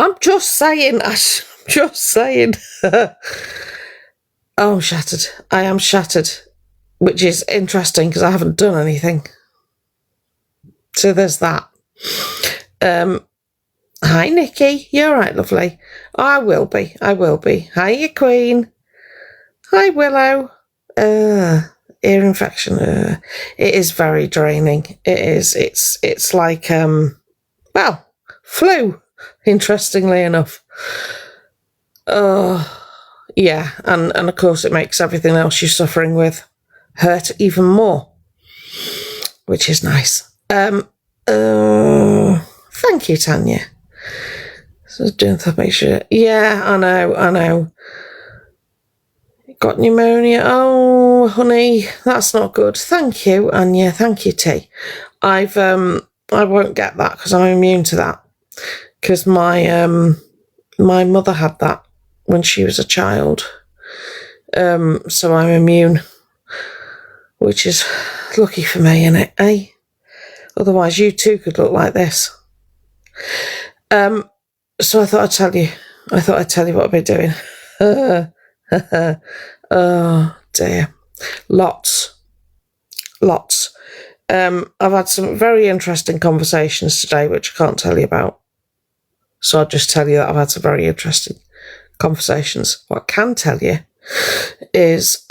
I'm just saying. I'm just saying. Oh, I'm shattered. I am shattered, which is interesting because I haven't done anything. So there's that. Hi, Nikki. You all right, lovely? Oh, I will be. Hi, you queen. Hi, Willow. Ear infection. It is very draining. It is. It's like flu. Interestingly enough. Yeah, and of course it makes everything else you're suffering with hurt even more, which is nice. Thank you, Tanya. So doing that, make sure. Yeah, I know. Got pneumonia. Oh, honey, that's not good. Thank you, Anya. Thank you, T. I won't get that because I'm immune to that. Because my mother had that when she was a child. So I'm immune, which is lucky for me, innit, eh? Otherwise, you too could look like this. So I thought I'd tell you. what I've been doing. Oh, dear. Lots. I've had some very interesting conversations today, which I can't tell you about. So I'll just tell you that I've had some very interesting conversations. What I can tell you is,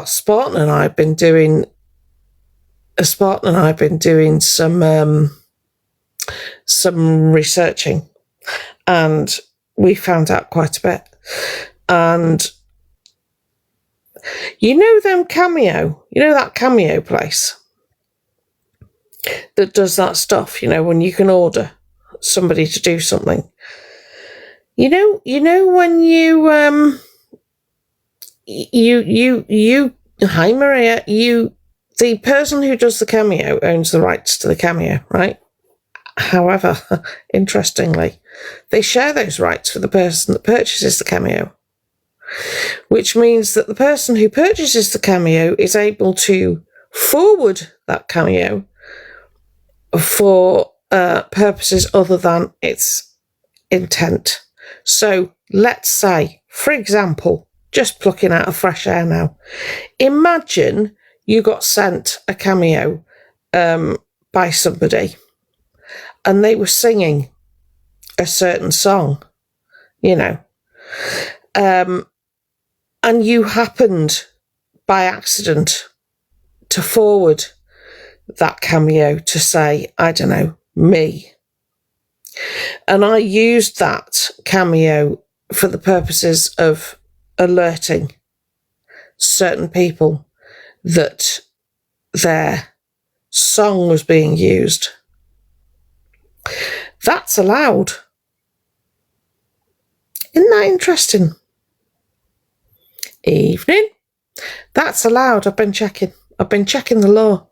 Spartan and I have been doing some researching, and we found out quite a bit. And you know that Cameo place that does that stuff, when you can order somebody to do something. You know when hi Maria, the person who does the Cameo owns the rights to the Cameo, right? However, interestingly, they share those rights with the person that purchases the Cameo, which means that the person who purchases the Cameo is able to forward that Cameo for purposes other than its intent. So let's say, for example, just plucking out of fresh air now, imagine you got sent a Cameo by somebody and they were singing a certain song, and you happened by accident to forward that Cameo to, say, I don't know, me. And I used that Cameo for the purposes of alerting certain people that their song was being used. That's allowed. Isn't that interesting? Evening. That's allowed. I've been checking the law.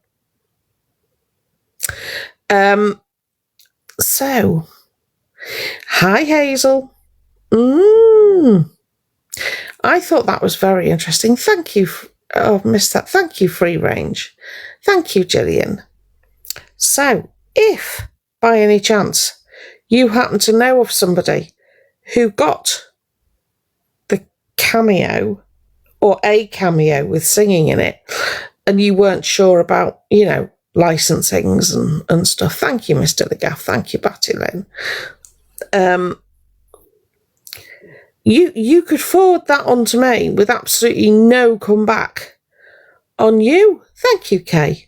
So, hi Hazel. I thought that was very interesting. Thank you. I've missed that. Thank you, Free Range. Thank you, Gillian. So, if by any chance you happen to know of somebody who got the Cameo or a Cameo with singing in it, and you weren't sure about, licensings and stuff. Thank you, Mr. LeGaff. Thank you, Batty Lynn. You could forward that on to me with absolutely no comeback on you. Thank you, Kay.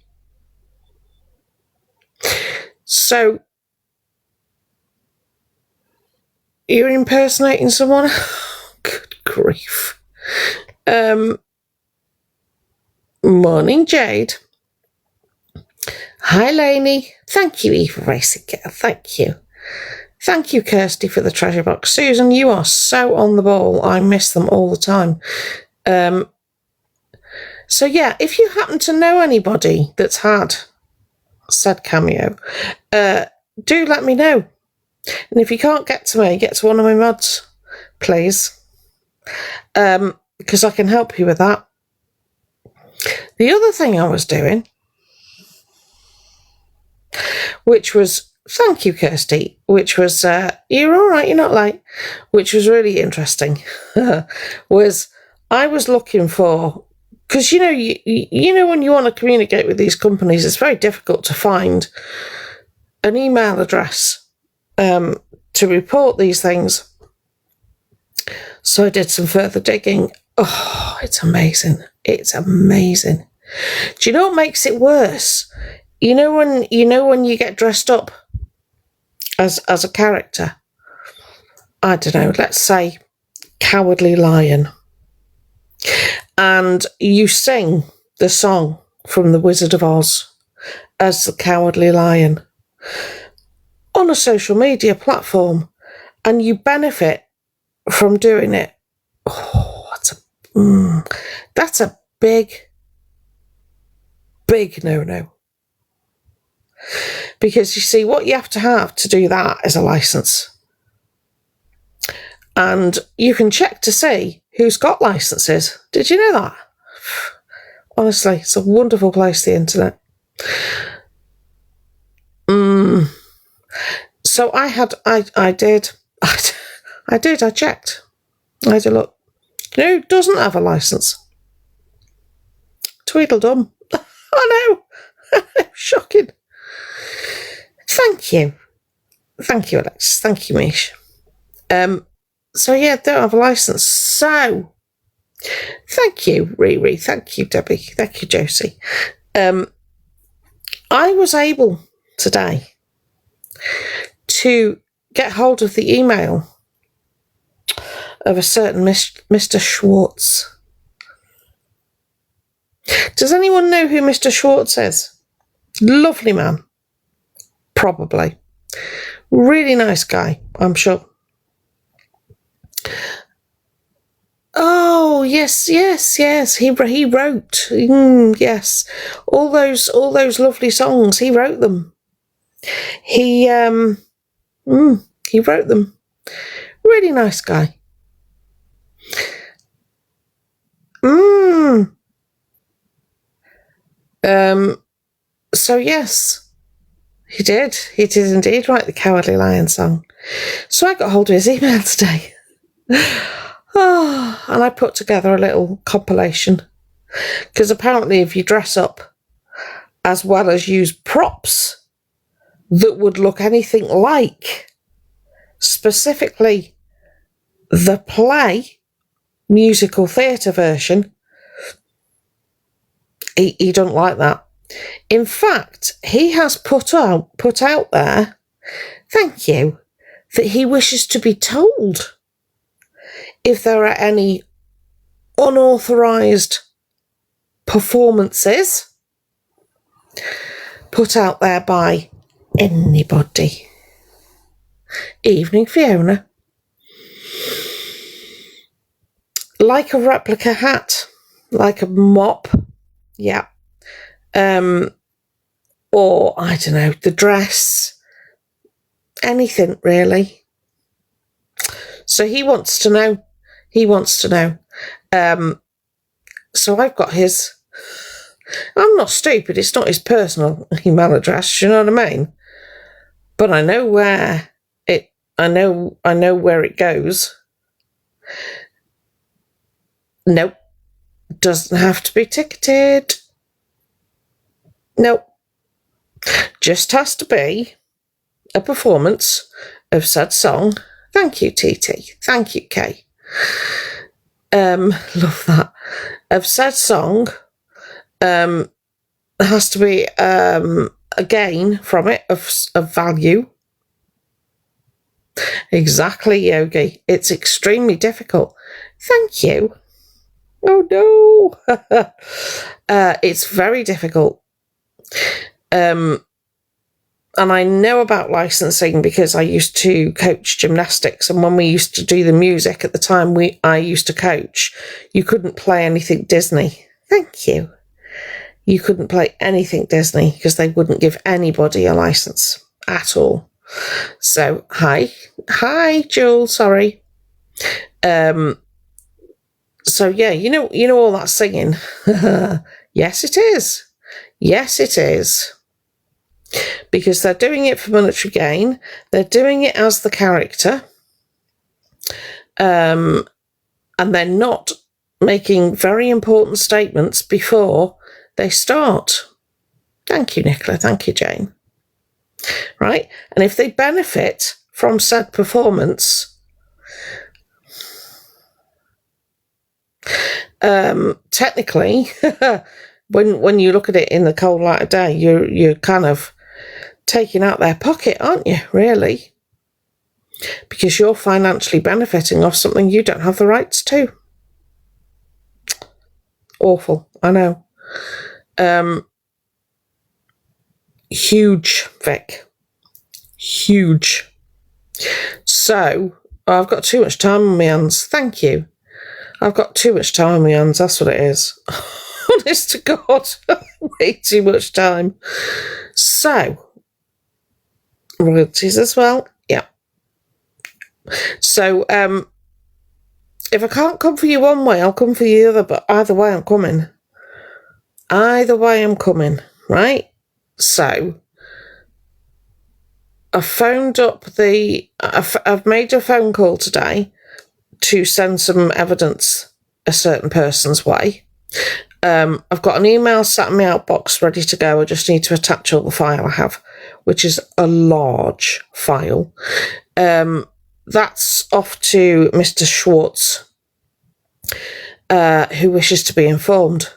So, you're impersonating someone? Good grief. Morning, Jade. Hi, Lainey. Thank you, Eva Racing Girl. Thank you. Thank you, Kirsty, for the treasure box. Susan, you are so on the ball. I miss them all the time. So, yeah, if you happen to know anybody that's had said Cameo, do let me know. And if you can't get to me, get to one of my mods, please. Because I can help you with that. The other thing I was doing, which was thank you, Kirsty, which was, you're all right, you're not late, which was really interesting, was I was looking for, because, you know, when you want to communicate with these companies, it's very difficult to find an email address to report these things. So I did some further digging. Oh, it's amazing. It's amazing. Do you know what makes it worse? You know when you get dressed up as a character? I don't know, let's say Cowardly Lion. And you sing the song from The Wizard of Oz as the Cowardly Lion on a social media platform, and you benefit from doing it. Oh, that's a big no-no. Because you see, what you have to do that is a license. And you can check to see who's got licenses. Did you know that? Honestly, it's a wonderful place, the internet. So I checked. I had a look. You know who doesn't have a license? Tweedledum. I know. Shocking. Thank you. Thank you, Alexis. Thank you, Mish. So yeah, don't have a license. So thank you, Riri. Thank you, Debbie. Thank you, Josie. I was able today to get hold of the email of a certain Mr. Schwartz. Does anyone know who Mr. Schwartz is? Lovely man. Probably. Really nice guy, I'm sure. Oh, yes. He wrote. Yes. All those lovely songs, he wrote them. He wrote them. Really nice guy. So yes, he did indeed write the Cowardly Lion song. So I got hold of his email today. And I put together a little compilation, because apparently if you dress up as well as use props that would look anything like specifically the play musical theatre version, he don't like that. In fact, he has put out there, thank you, that he wishes to be told if there are any unauthorised performances put out there by anybody. Evening, Fiona. Like a replica hat, like a mop, yeah. Or, I don't know, the dress, anything really. So he wants to know. So I've got his. I'm not stupid. It's not his personal email address. You know what I mean? But I know where it. I know where it goes. Nope. Doesn't have to be ticketed. Nope. Just has to be a performance of said song. Thank you, TT. Thank you, Kay. Love that. Of said song, has to be a gain from it of value. Exactly, Yogi. It's extremely difficult. Thank you. Oh no. It's very difficult. And I know about licensing because I used to coach gymnastics, and when we used to do the music at the time I used to coach, you couldn't play anything Disney. Thank you. You couldn't play anything Disney because they wouldn't give anybody a license at all. So hi Jules, sorry. So yeah, you know all that singing. Yes it is. because they're doing it for monetary gain. They're doing it as the character. And they're not making very important statements before they start. Thank you, Nicola. Thank you, Jane. Right? And if they benefit from said performance, technically, when you look at it in the cold light of day, you're kind of taking out their pocket, aren't you, really? Because you're financially benefiting off something you don't have the rights to. Awful, I know. Huge, Vic. Huge. So, I've got too much time on my hands. Thank you. I've got too much time on my hands. That's what it is. Honest to God. Way too much time. So, royalties as well. Yeah. So, if I can't come for you one way, I'll come for you the other. But either way, I'm coming. Either way, I'm coming. Right? So, I phoned up I've made a phone call today to send some evidence a certain person's way. I've got an email sat in my outbox ready to go. I just need to attach all the file I have, which is a large file. That's off to Mr. Schwartz, who wishes to be informed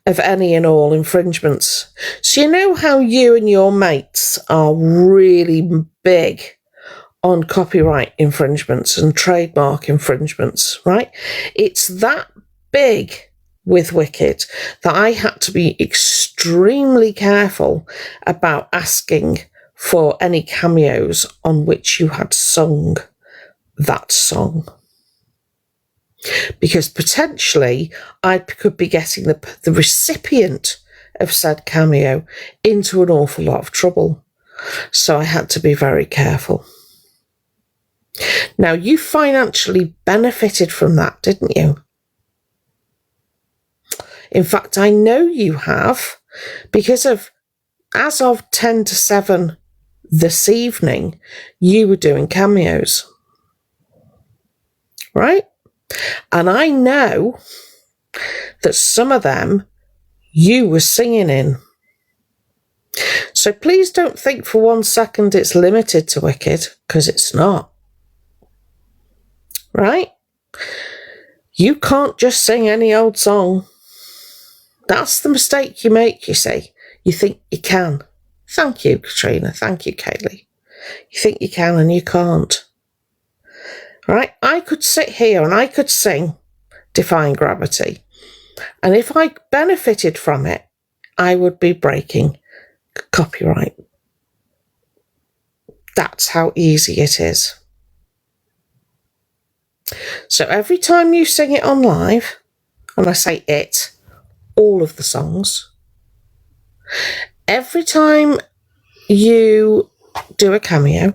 of any and all infringements. So you know how you and your mates are really big on copyright infringements and trademark infringements, right? It's that big with Wicked that I had to be extremely careful about asking for any cameos on which you had sung that song. Because potentially I could be getting the recipient of said cameo into an awful lot of trouble. So I had to be very careful. Now, you financially benefited from that, didn't you? In fact, I know you have, because as of 10 to 7 this evening, you were doing cameos. Right? And I know that some of them you were singing in. So please don't think for 1 second it's limited to Wicked, because it's not. Right? You can't just sing any old song. That's the mistake you make, you see. You think you can. Thank you, Katrina. Thank you, Kaylee. You think you can and you can't. Right? I could sit here and I could sing Defying Gravity. And if I benefited from it, I would be breaking copyright. That's how easy it is. So every time you sing it on live, and I say it, all of the songs, every time you do a cameo,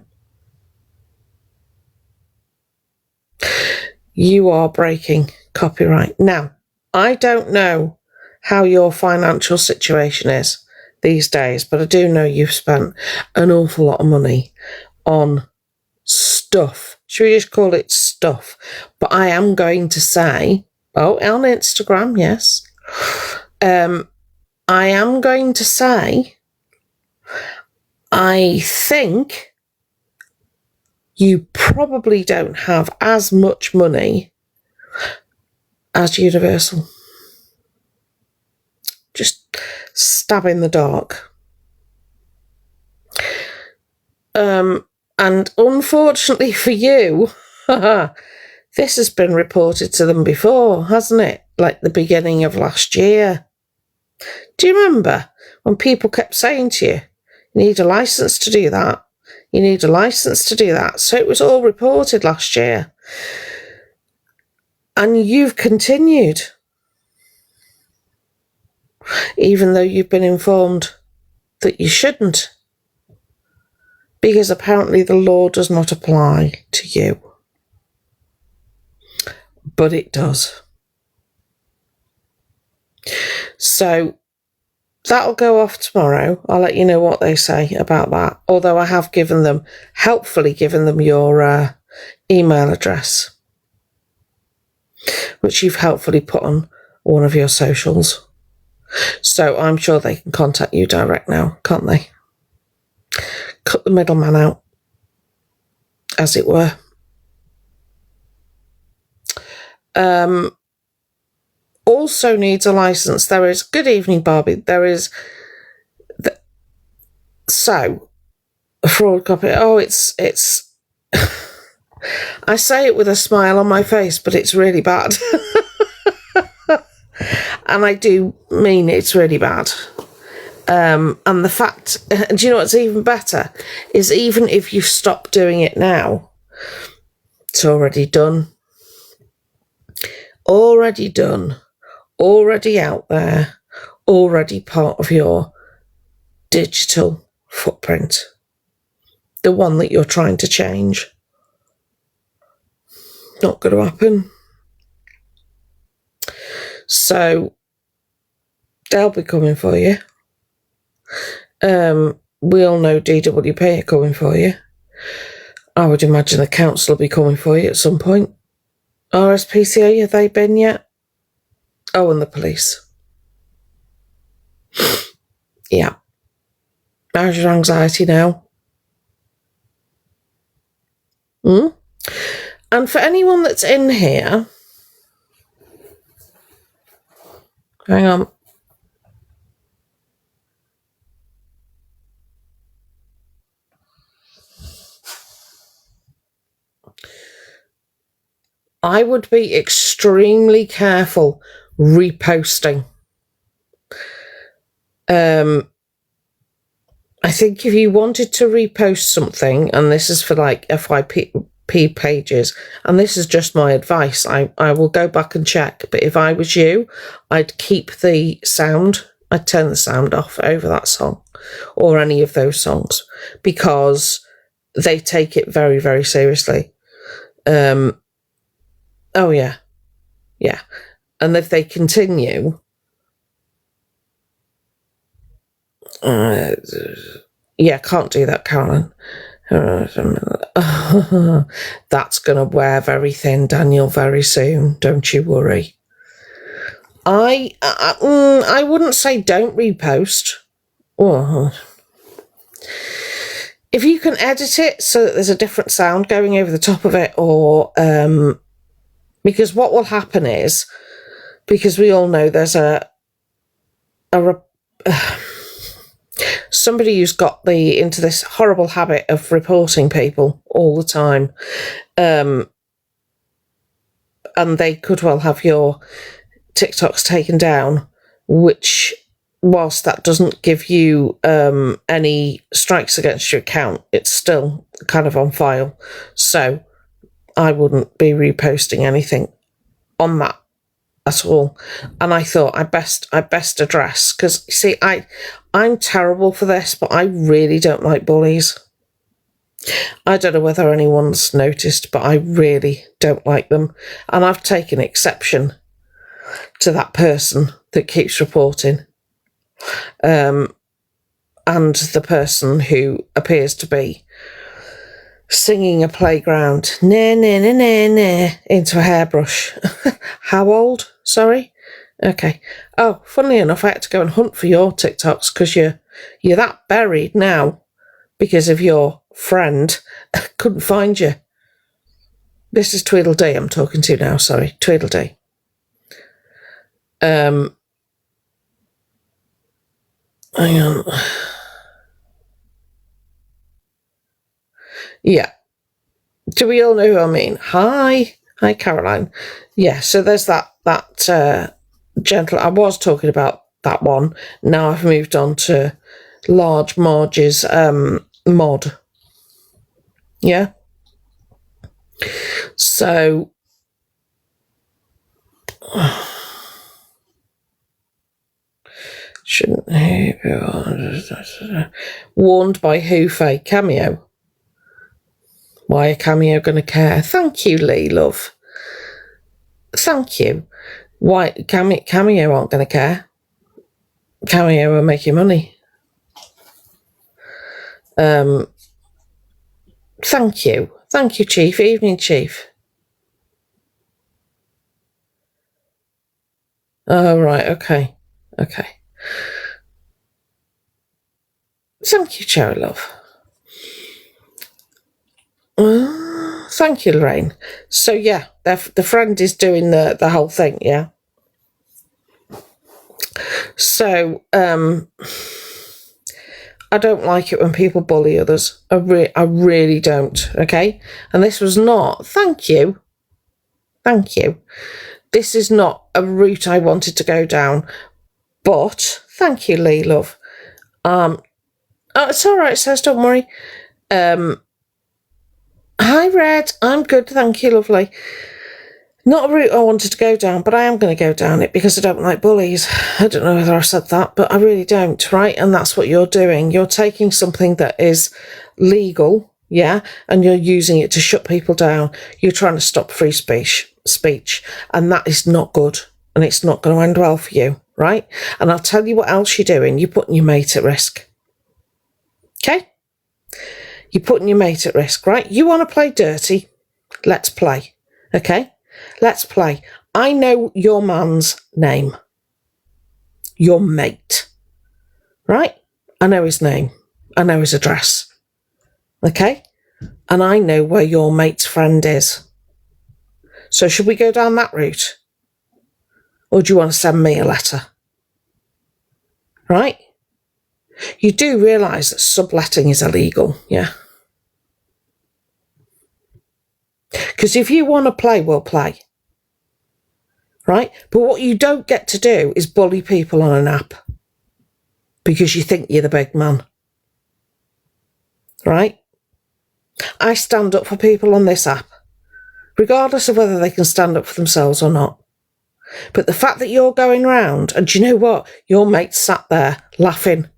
you are breaking copyright. Now, I don't know how your financial situation is these days, but I do know you've spent an awful lot of money on stuff. Should we just call it stuff? But I am going to say, on Instagram, yes. I am going to say, I think you probably don't have as much money as Universal. Just stab in the dark. And unfortunately for you, this has been reported to them before, hasn't it? Like the beginning of last year. Do you remember when people kept saying to you, you need a license to do that? You need a license to do that. So it was all reported last year. And you've continued, even though you've been informed that you shouldn't, because apparently the law does not apply to you. But it does. So that'll go off tomorrow. I'll let you know what they say about that. Although I have helpfully given them your email address, which you've helpfully put on one of your socials. So I'm sure they can contact you direct now, can't they? Cut the middleman out, as it were. Also needs a license. There is, good evening, Barbie. There is, so, a fraud copy. Oh, it's, I say it with a smile on my face, but it's really bad. And I do mean it's really bad. And the fact, do you know what's even better? Is even if you stop doing it now, it's already done. Already done. Already out there. Already part of your digital footprint. The one that you're trying to change. Not going to happen. So, they'll be coming for you. We all know DWP are coming for you. I would imagine the council will be coming for you at some point. RSPCA, have they been yet? Oh, and the police. Yeah. How's your anxiety now? And for anyone that's in here, hang on. I would be extremely careful reposting. I think if you wanted to repost something, and this is for like FYP pages, and this is just my advice, I will go back and check, but if I was you, I'd keep the sound, I'd turn the sound off over that song, or any of those songs, because they take it very, very seriously. Oh, yeah. Yeah. And if they continue, yeah, can't do that, Carolyn. That's going to wear very thin, Daniel, very soon. Don't you worry. I wouldn't say don't repost. Oh. If you can edit it so that there's a different sound going over the top of it, or because what will happen is, because we all know there's somebody who's got into this horrible habit of reporting people all the time, and they could well have your TikToks taken down, which, whilst that doesn't give you any strikes against your account, it's still kind of on file. So I wouldn't be reposting anything on that at all. And I thought I best address, because see, I'm terrible for this, but I really don't like bullies. I don't know whether anyone's noticed, but I really don't like them, and I've taken exception to that person that keeps reporting, and the person who appears to be singing a playground nah, nah, nah, nah, nah, into a hairbrush. How old? Sorry? Okay. Oh, funnily enough, I had to go and hunt for your TikToks, because you're that buried now because of your friend. Couldn't find you. This is Tweedledee I'm talking to now, sorry. Tweedledee. Hang on. Yeah. Do we all know who I mean? Hi, Caroline. Yeah, so there's that gentle. I was talking about that one. Now I've moved on to Large Marge's mod. Yeah. So shouldn't he be warned by who? Faye? Cameo. Why are Cameo going to care? Thank you, Lee, love. Thank you. Why Cameo aren't going to care? cameo and make you money. Thank you. Thank you, Chief. Evening, Chief. Oh, right. Okay. Okay. Thank you, Cherry Love. Thank you, Lorraine. So, yeah, the friend is doing the whole thing, yeah? So, I don't like it when people bully others. I really don't, okay? And this was not, thank you. This is not a route I wanted to go down. But, thank you, Lee, love. Oh, it's all right, says, don't worry. Hi, Red. I'm good, thank you, lovely. Not a route I wanted to go down, but I am going to go down it because I don't like bullies. I don't know whether I said that, but I really don't, right? And that's what you're doing. You're taking something that is legal, yeah, and you're using it to shut people down. You're trying to stop free speech, and that is not good, and it's not going to end well for you, right? And I'll tell you what else you're doing. You're putting your mate at risk, okay? You're putting your mate at risk, right? You want to play dirty? Let's play, okay? Let's play. I know your man's name. Your mate. Right? I know his name. I know his address. Okay? And I know where your mate's friend is. So should we go down that route? Or do you want to send me a letter? Right? You do realise that subletting is illegal, yeah? Because if you want to play, we'll play. Right? But what you don't get to do is bully people on an app because you think you're the big man. Right? I stand up for people on this app, regardless of whether they can stand up for themselves or not. But the fact that you're going round, and do you know what? Your mate sat there laughing.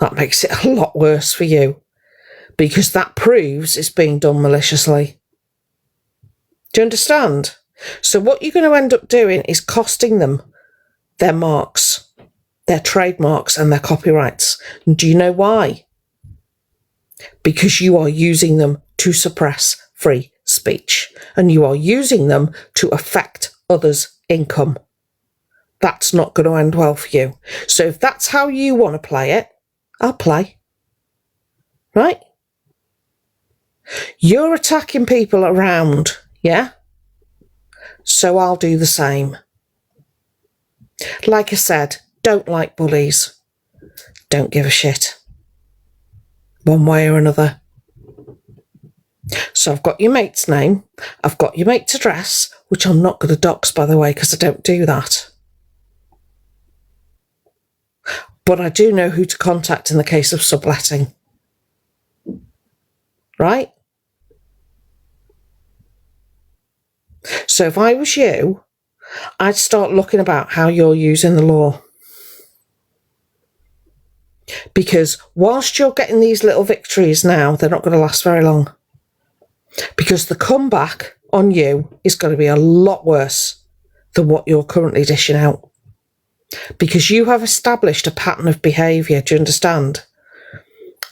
That makes it a lot worse for you because that proves it's being done maliciously. Do you understand? So what you're going to end up doing is costing them their marks, their trademarks and their copyrights. And do you know why? Because you are using them to suppress free speech and you are using them to affect others' income. That's not going to end well for you. So if that's how you want to play it, I'll play. Right? You're attacking people around, yeah? So I'll do the same. Like I said, don't like bullies. Don't give a shit. One way or another. So I've got your mate's name. I've got your mate's address, which I'm not going to dox, by the way, because I don't do that. But I do know who to contact in the case of subletting. Right? So if I was you, I'd start looking about how you're using the law. Because whilst you're getting these little victories now, they're not going to last very long. Because the comeback on you is going to be a lot worse than what you're currently dishing out. Because you have established a pattern of behaviour, do you understand?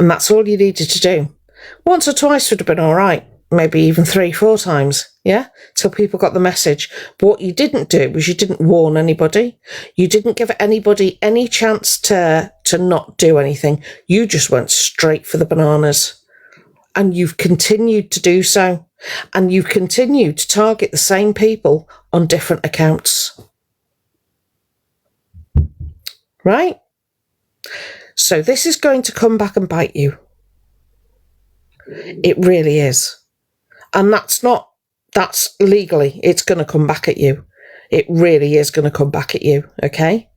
And that's all you needed to do. Once or twice would have been all right. Maybe even 3-4 times, yeah, till people got the message. But what you didn't do was you didn't warn anybody. You didn't give anybody any chance to not do anything. You just went straight for the bananas. And you've continued to do so. And you've continued to target the same people on different accounts. Right? So this is going to come back and bite you. It really is. And that's legally, it's going to come back at you. It really is going to come back at you, okay?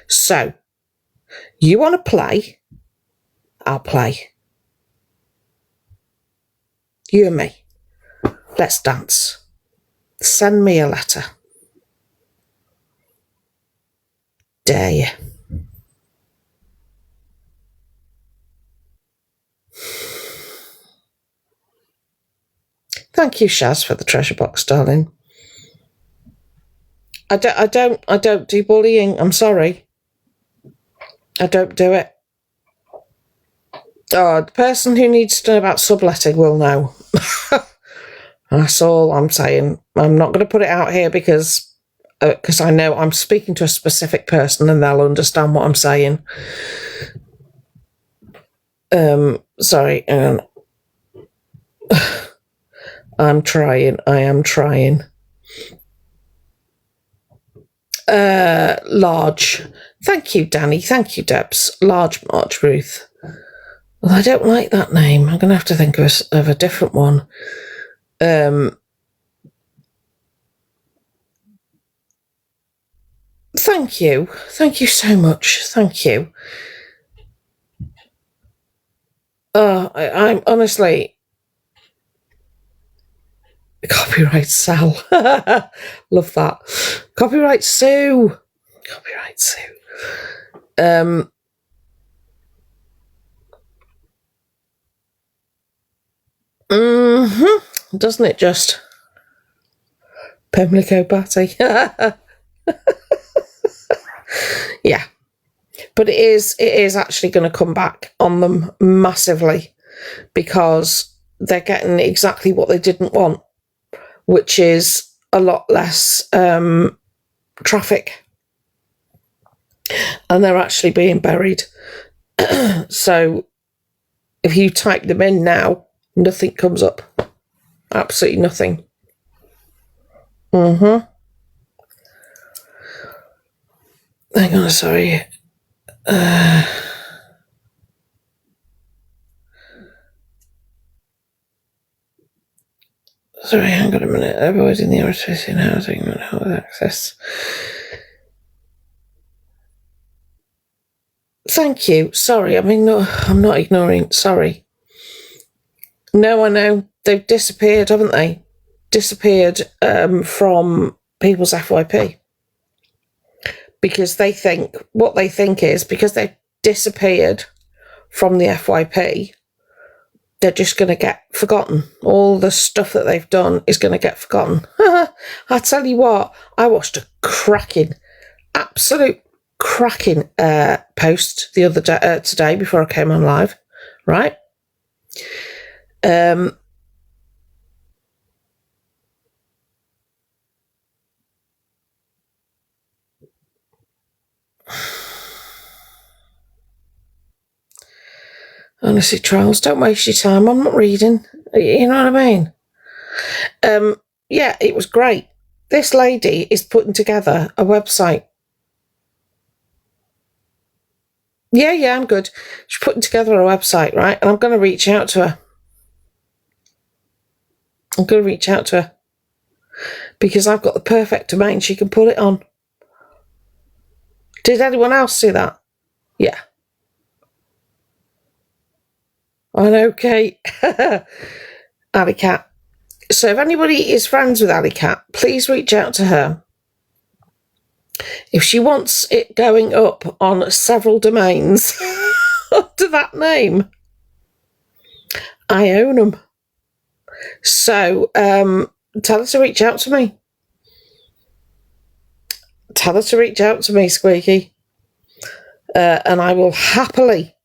So, you want to play? I'll play. You and me. Let's dance. Send me a letter. Dare you? Thank you, Shaz, for the treasure box, darling. I don't do bullying. I'm sorry. I don't do it. Oh, the person who needs to know about subletting will know. That's all I'm saying. I'm not going to put it out here because I know I'm speaking to a specific person and they'll understand what I'm saying. Sorry. I'm trying. I am trying. Large. Thank you, Danny. Thank you, Debs. Large March Ruth. Well, I don't like that name. I'm going to have to think of a different one. Thank you. Thank you so much. Thank you. I'm honestly... Copyright Sal. Love that. Copyright Sue. Copyright Sue. Doesn't it just? Pimlico Batty. Yeah. But it is actually going to come back on them massively because they're getting exactly what they didn't want, which is a lot less traffic. And they're actually being buried. So if you type them in now, nothing comes up. Absolutely nothing. Hang on, sorry. Sorry, hang on a minute. Avoiding the irritation housing and health access. Thank you. Sorry, I'm not ignoring. Sorry. No, I know. They've disappeared, haven't they? Disappeared from people's FYP. Because what they think is because they've disappeared from the FYP, they're just going to get forgotten. All the stuff that they've done is going to get forgotten. I tell you what, I watched a absolute cracking post the other day, today before I came on live, right? Honestly, Charles, don't waste your time. I'm not reading. You know what I mean? Yeah, it was great. This lady is putting together a website. Yeah, I'm good. She's putting together a website, right? And I'm going to reach out to her. Because I've got the perfect domain she can put it on. Did anyone else see that? Yeah. I know, Kate. Alley Cat. So if anybody is friends with Alley Cat, please reach out to her. If she wants it going up on several domains under that name, I own them. So tell her to reach out to me. Tell her to reach out to me, Squeaky. And I will happily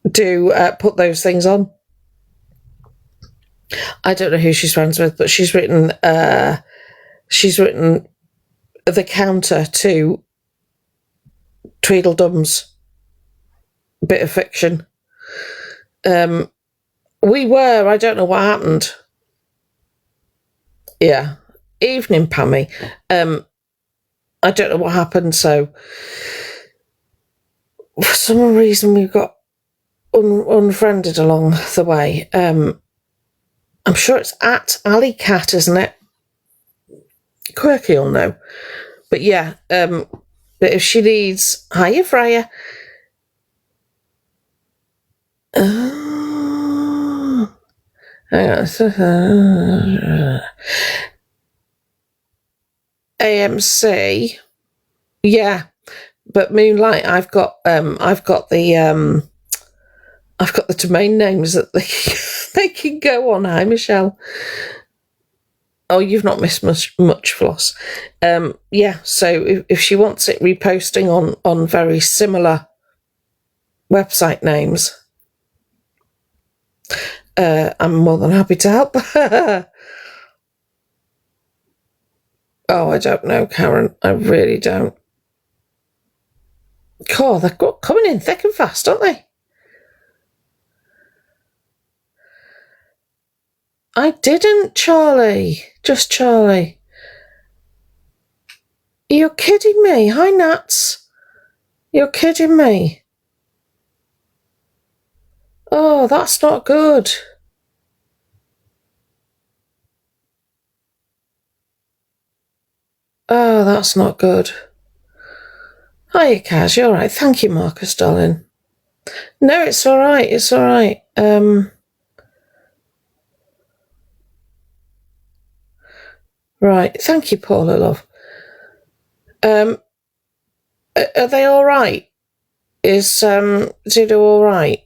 put those things on. I don't know who she's friends with, but she's written the counter to Tweedledum's bit of fiction. I don't know what happened. Yeah. Evening, Pammy. I don't know what happened, so for some reason we got unfriended along the way. I'm sure it's at Alley Cat, isn't it? Quirky will know. But yeah, but if she needs... Hiya, Freya. Hang on. AMC. Yeah. But Moonlight, I've got the domain names that they can go on. Hi, Michelle. Oh, you've not missed much Floss. Yeah, so if she wants it reposting on very similar website names, I'm more than happy to help. Oh, I don't know, Karen. I really don't. God, they're coming in thick and fast, aren't they? I didn't, Charlie. Just Charlie. You're kidding me. Hi, Nats. You're kidding me. Oh, that's not good. Oh, that's not good. Hiya, Kaz. You're all right. Thank you, Marcus, darling. No, it's all right. It's all right. Right. Thank you, Paula, love. Are they all right? Is Zudo all right?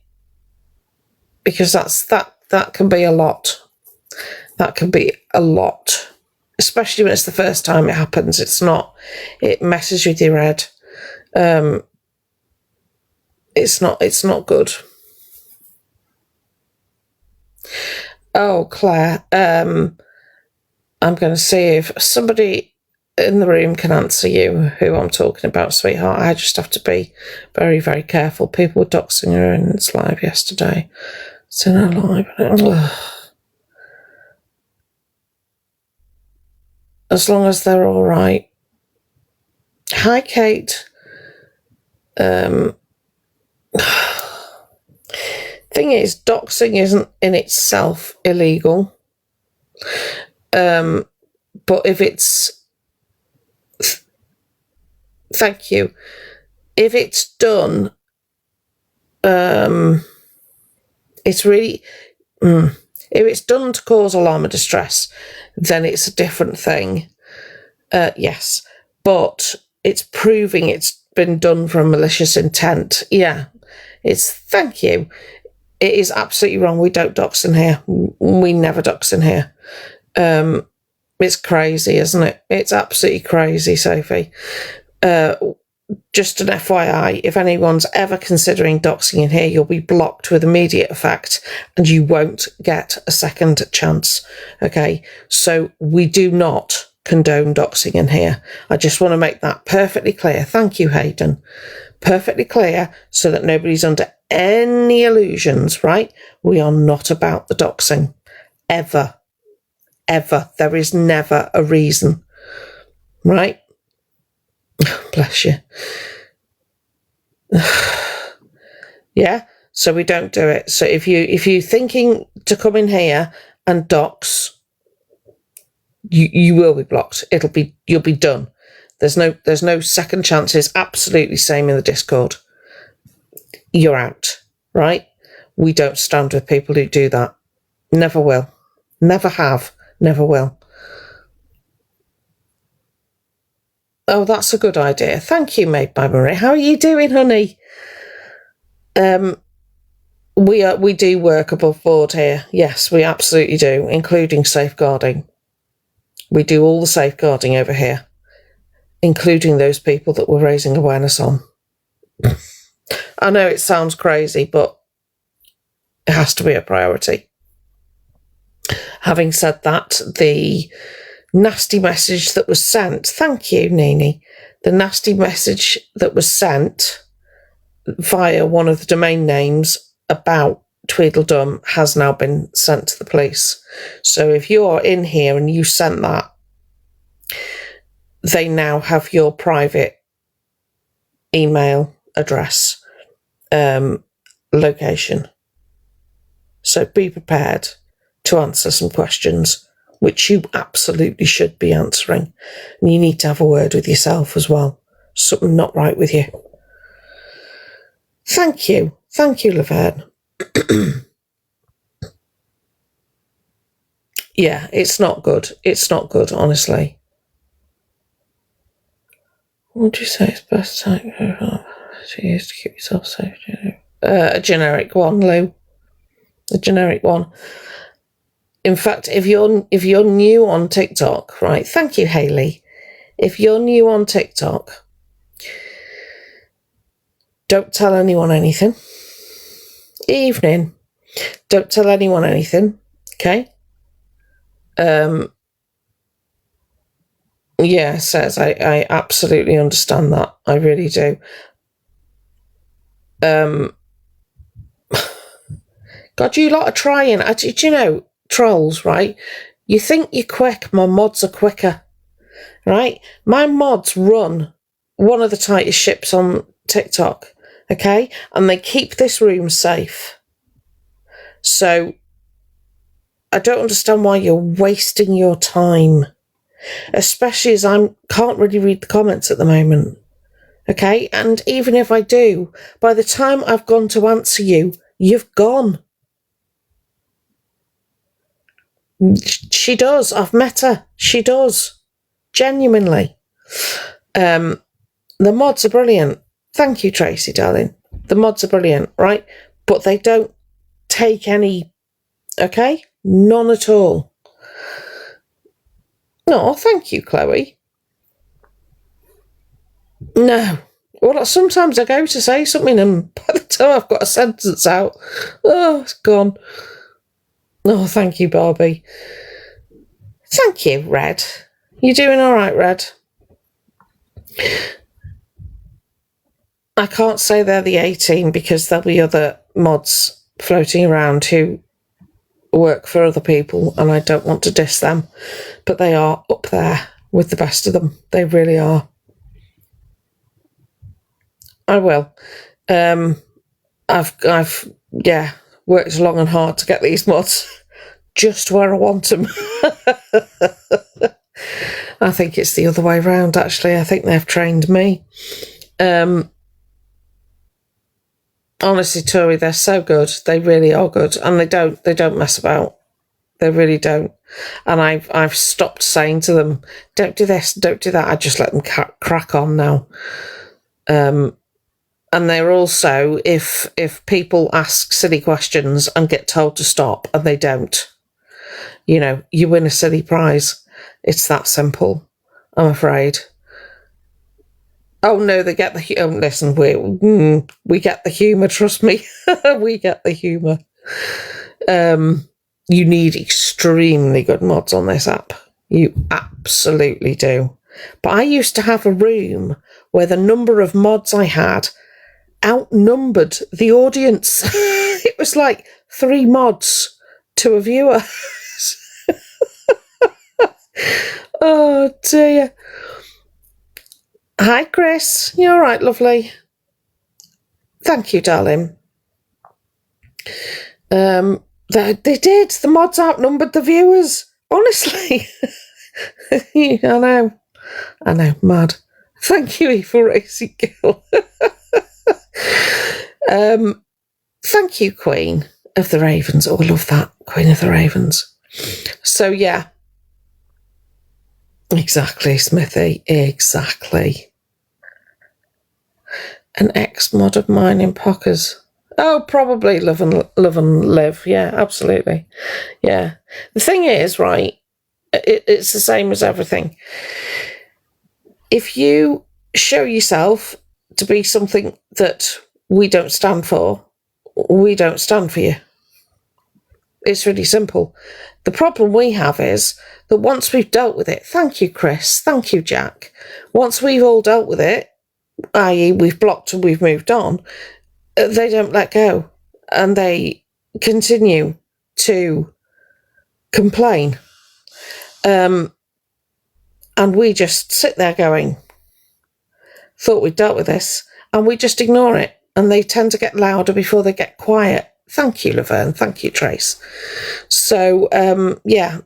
Because that can be a lot. That can be a lot, especially when it's the first time it happens. It messes with your head. It's not good. Oh, Claire, I'm going to see if somebody in the room can answer you who I'm talking about, sweetheart. I just have to be very, very careful. People were doxing her in its live yesterday. It's in her live. As long as they're all right. Hi, Kate. Thing is, doxing isn't in itself illegal. But if it's... Thank you. If it's done, it's really... if it's done to cause alarm or distress, then it's a different thing. Yes. But it's proving it's been done from malicious intent. Yeah. Thank you. It is absolutely wrong. We don't dox in here. We never dox in here. It's crazy, isn't it? It's absolutely crazy, Sophie. Just an FYI, if anyone's ever considering doxing in here, you'll be blocked with immediate effect and you won't get a second chance. Okay, so we do not condone doxing in here. I just want to make that perfectly clear. Thank you, Hayden. Perfectly clear so that nobody's under any illusions, right? We are not about the doxing. Ever. Ever. There is never a reason. Right? Bless you. Yeah, so we don't do it. So if you're thinking to come in here and dox, you will be blocked. You'll be done. There's no second chances. Absolutely same in the Discord. You're out, right? We don't stand with people who do that. Never will. Never have. Never will. Oh, that's a good idea. Thank you, Made by Marie. How are you doing, honey? We do work above board here. Yes, we absolutely do, including safeguarding. We do all the safeguarding over here, including those people that we're raising awareness on. I know it sounds crazy, but it has to be a priority. Having said that, the nasty message that was sent, thank you, Nini, the nasty message that was sent via one of the domain names about Tweedledum has now been sent to the police. So if you're in here and you sent that, they now have your private email address, location. So be prepared to answer some questions, which you absolutely should be answering. And you need to have a word with yourself as well. Something not right with you. Thank you. Thank you, Laverne. Yeah, it's not good. It's not good, honestly. What would you say is best time to use to keep yourself safe? A generic one, Lou. A generic one. In fact, if you're new on TikTok, right? Thank you, Hayley. If you're new on TikTok, don't tell anyone anything. Evening. Don't tell anyone anything. Okay. Yeah, says I absolutely understand that. I really do. God, you lot are trying. Do you know, trolls, right? You think you're quick, my mods are quicker, right? My mods run one of the tightest ships on TikTok, okay? And they keep this room safe. So I don't understand why you're wasting your time, especially as I can't really read the comments at the moment, okay? And even if I do, by the time I've gone to answer you, you've gone. She does. I've met her. She does. Genuinely. The mods are brilliant. Thank you, Tracy, darling. The mods are brilliant, right? But they don't take any, okay? None at all. No, thank you, Chloe. No. Well, sometimes I go to say something and by the time I've got a sentence out, oh, it's gone. Oh, thank you, Barbie. Thank you, Red. You doing all right, Red? I can't say they're the 18 because there'll be other mods floating around who work for other people and I don't want to diss them, but they are up there with the best of them. They really are. I will. I've worked long and hard to get these mods just where I want them. I think it's the other way around, actually. I think they've trained me. Honestly, Tori, they're so good. They really are good. And they don't mess about. They really don't. And I've stopped saying to them, don't do this, don't do that. I just let them crack on now. And they're also, if people ask silly questions and get told to stop and they don't, you know, you win a silly prize. It's that simple, I'm afraid. Oh no, they get the listen. We get the humour. Trust me, we get the humour. You need extremely good mods on this app. You absolutely do. But I used to have a room where the number of mods I had outnumbered the audience. It was like 3 mods to a viewer. Oh dear. Hi, Chris. You all right, lovely? Thank you, darling. They did. The mods outnumbered the viewers. Honestly. I know. Mad. Thank you, Evil Racing Girl. Thank you, Queen of the Ravens. Oh, I love that. Queen of the Ravens. So, yeah. Exactly, Smithy. Exactly. An ex-mod of mine in Pockers. Oh, probably Love and Live. Yeah, absolutely. Yeah. The thing is, right, it's the same as everything. If you show yourself to be something that we don't stand for, we don't stand for you. It's really simple. The problem we have is that once we've dealt with it, thank you, Chris, thank you, Jack, once we've all dealt with it, i.e. we've blocked and we've moved on, they don't let go and they continue to complain. And we just sit there going, thought we'd dealt with this, and we just ignore it. And they tend to get louder before they get quiet. Thank you, Laverne. Thank you, Trace. So, yeah,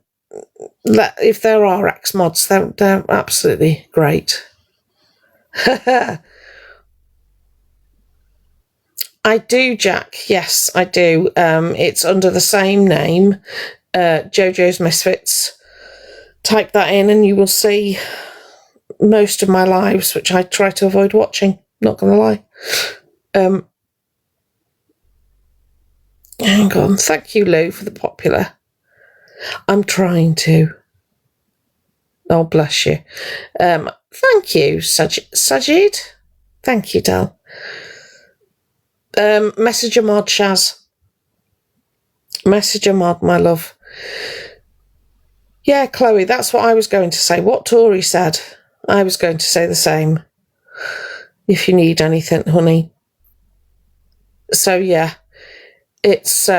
if there are ex-mods, they're absolutely great. I do, Jack. Yes, I do. It's under the same name, Jojo's Misfits. Type that in and you will see most of my lives, which I try to avoid watching, not going to lie. Hang on. Thank you, Lou, for the popular. I'm trying to. Oh, bless you. Thank you, Sajid. Thank you, Dal. Messenger mod, Shaz. Messenger mod, my love. Yeah, Chloe, that's what I was going to say. What Tori said, I was going to say the same. If you need anything, honey. So, yeah, it's,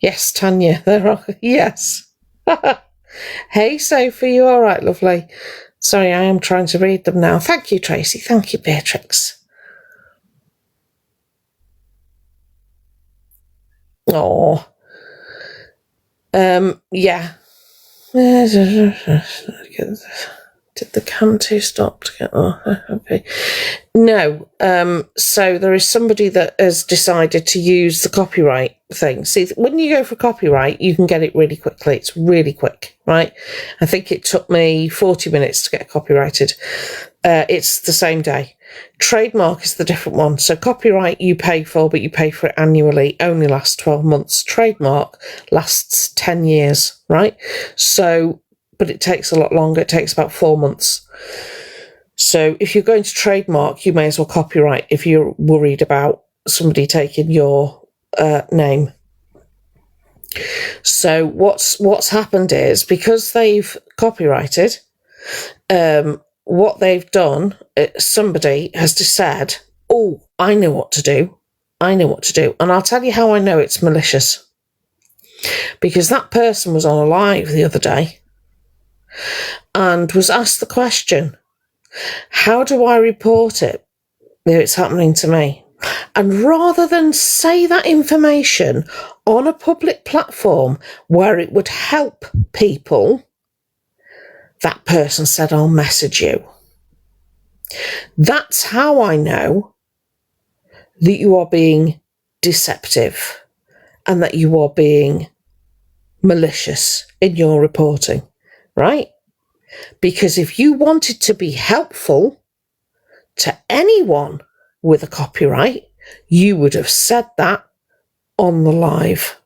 yes, Tanya, there are, yes. Hey, Sophie, you all right, lovely? Sorry, I am trying to read them now. Thank you, Tracy. Thank you, Beatrix. Oh, yeah. Did the Cantu stop to get? Oh, okay. No. So there is somebody that has decided to use the copyright thing. See, when you go for copyright, you can get it really quickly. It's really quick, right? I think it took me 40 minutes to get copyrighted. It's the same day. Trademark is the different one. So copyright you pay for, but you pay for it annually, only lasts 12 months. Trademark lasts 10 years, right? So, but it takes a lot longer. It takes about 4 months. So if you're going to trademark, you may as well copyright if you're worried about somebody taking your name. So what's happened is, because they've copyrighted, what they've done, somebody has just said, oh, I know what to do. I know what to do. And I'll tell you how I know it's malicious. Because that person was on a live the other day and was asked the question, how do I report it if it's happening to me? And rather than say that information on a public platform where it would help people, that person said, I'll message you. That's how I know that you are being deceptive and that you are being malicious in your reporting, right? Because if you wanted to be helpful to anyone with a copyright, you would have said that on the live.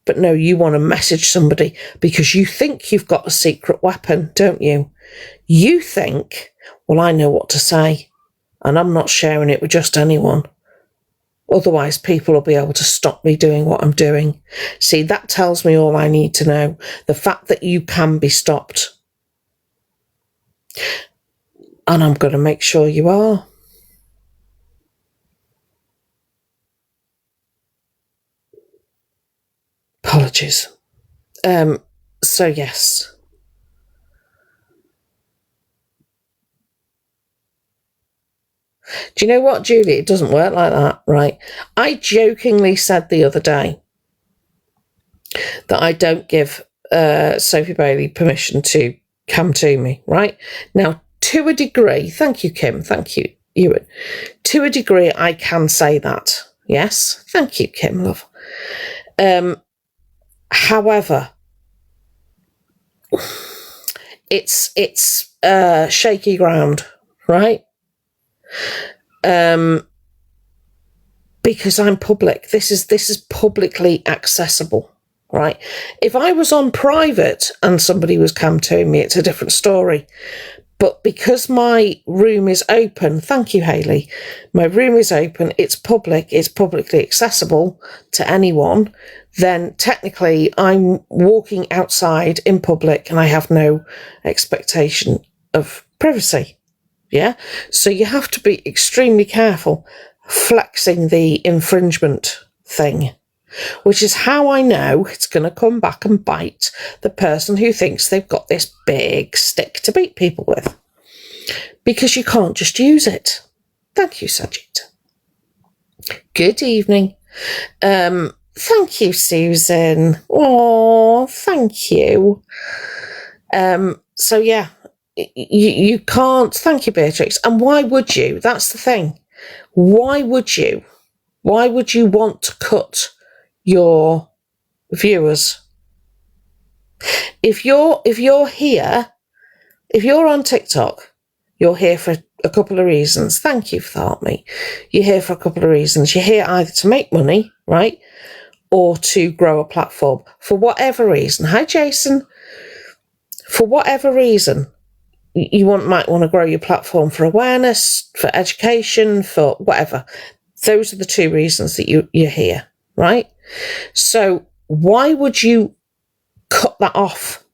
But no, you want to message somebody because you think you've got a secret weapon, don't you? You think, well, I know what to say, and I'm not sharing it with just anyone. Otherwise, people will be able to stop me doing what I'm doing. See, that tells me all I need to know. The fact that you can be stopped. And I'm going to make sure you are. Apologies. So, yes. Do you know what, Julie? It doesn't work like that, right? I jokingly said the other day that I don't give Sophie Bailey permission to come to me, right? Now, to a degree, thank you, Kim, thank you, Ewan. To a degree, I can say that, yes? Thank you, Kim, love. However, it's shaky ground, right? Because I'm public. This is publicly accessible, right? If I was on private and somebody was camping me, it's a different story. But because my room is open, thank you, Hayley, my room is open, it's public, it's publicly accessible to anyone, then technically I'm walking outside in public and I have no expectation of privacy. Yeah? So you have to be extremely careful flexing the infringement thing, which is how I know it's going to come back and bite the person who thinks they've got this big stick to beat people with. Because you can't just use it. Thank you, Sajid. Good evening. Thank you, Susan. Oh, thank you. So, yeah, you can't. Thank you, Beatrix. And why would you? That's the thing. Why would you? Why would you want to cut your viewers? If you're here, if you're on TikTok, you're here for a couple of reasons. Thank you for that, me. You're here for a couple of reasons. You're here either to make money, right? or to grow a platform for whatever reason. Hi, Jason. For whatever reason, you might want to grow your platform for awareness, for education, for whatever. Those are the two reasons that you're here, right? So why would you cut that off?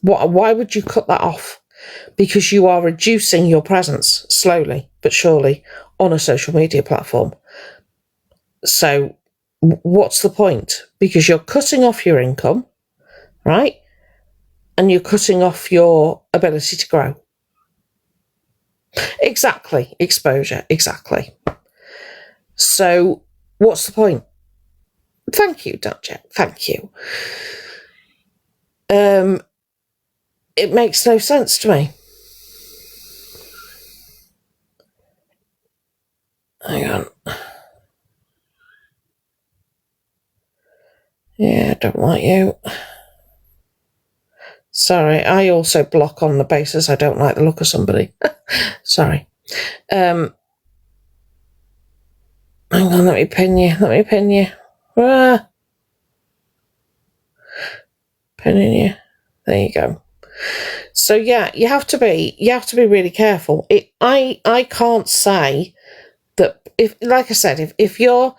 Why would you cut that off? Because you are reducing your presence slowly but surely on a social media platform. So what's the point? Because you're cutting off your income, right? And you're cutting off your ability to grow. Exactly. Exposure. Exactly. So what's the point? Thank you, Dr. Thank you. It makes no sense to me. Hang on. Yeah, I don't like you. Sorry, I also block on the basis I don't like the look of somebody. Sorry. Hang on, let me pin you. Pinning you. There you go. So yeah, you have to be really careful. I can't say that if, like I said, if you're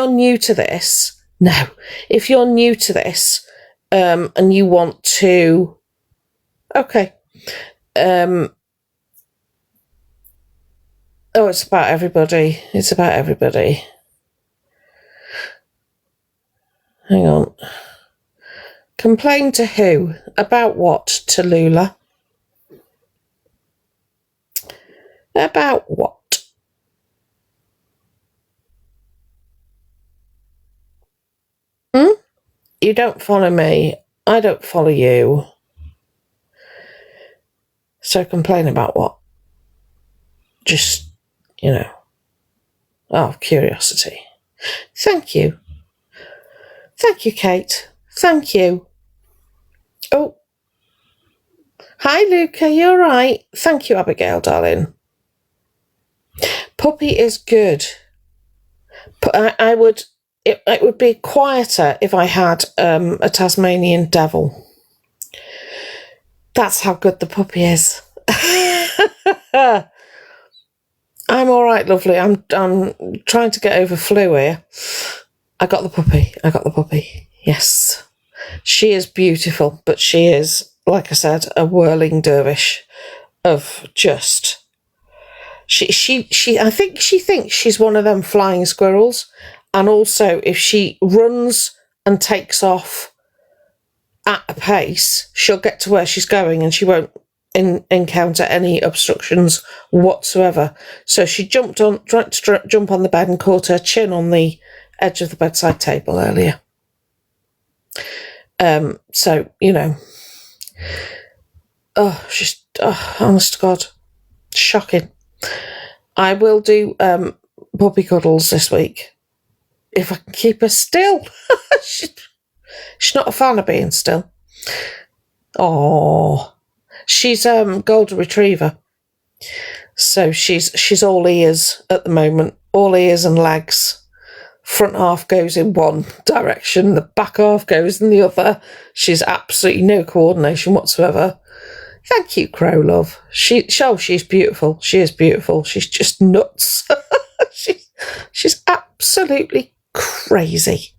new to this, if you're new to this, and you want to, okay, oh, it's about everybody. It's about everybody. Hang on. Complain to who? About what? To Lula? About what? You don't follow me. I don't follow you. So complain about what? Just, curiosity. Thank you. Thank you, Kate. Thank you. Oh. Hi, Luca. You all right? Thank you, Abigail, darling. Puppy is good. I would... It would be quieter if I had a Tasmanian devil. That's how good the puppy is. I'm all right, lovely. I'm trying to get over flu here. I got the puppy. Yes. She is beautiful, but she is, like I said, a whirling dervish of just... She I think she thinks she's one of them flying squirrels. And also, if she runs and takes off at a pace, she'll get to where she's going and she won't encounter any obstructions whatsoever. So she tried to jump on the bed and caught her chin on the edge of the bedside table earlier. So, honest to God, shocking. I will do puppy cuddles this week. If I can keep her still. She's not a fan of being still. Oh, she's golden retriever. So she's all ears at the moment. All ears and legs. Front half goes in one direction, the back half goes in the other. She's absolutely no coordination whatsoever. Thank you, Crow Love. She's beautiful. She is beautiful. She's just nuts. She's absolutely crazy.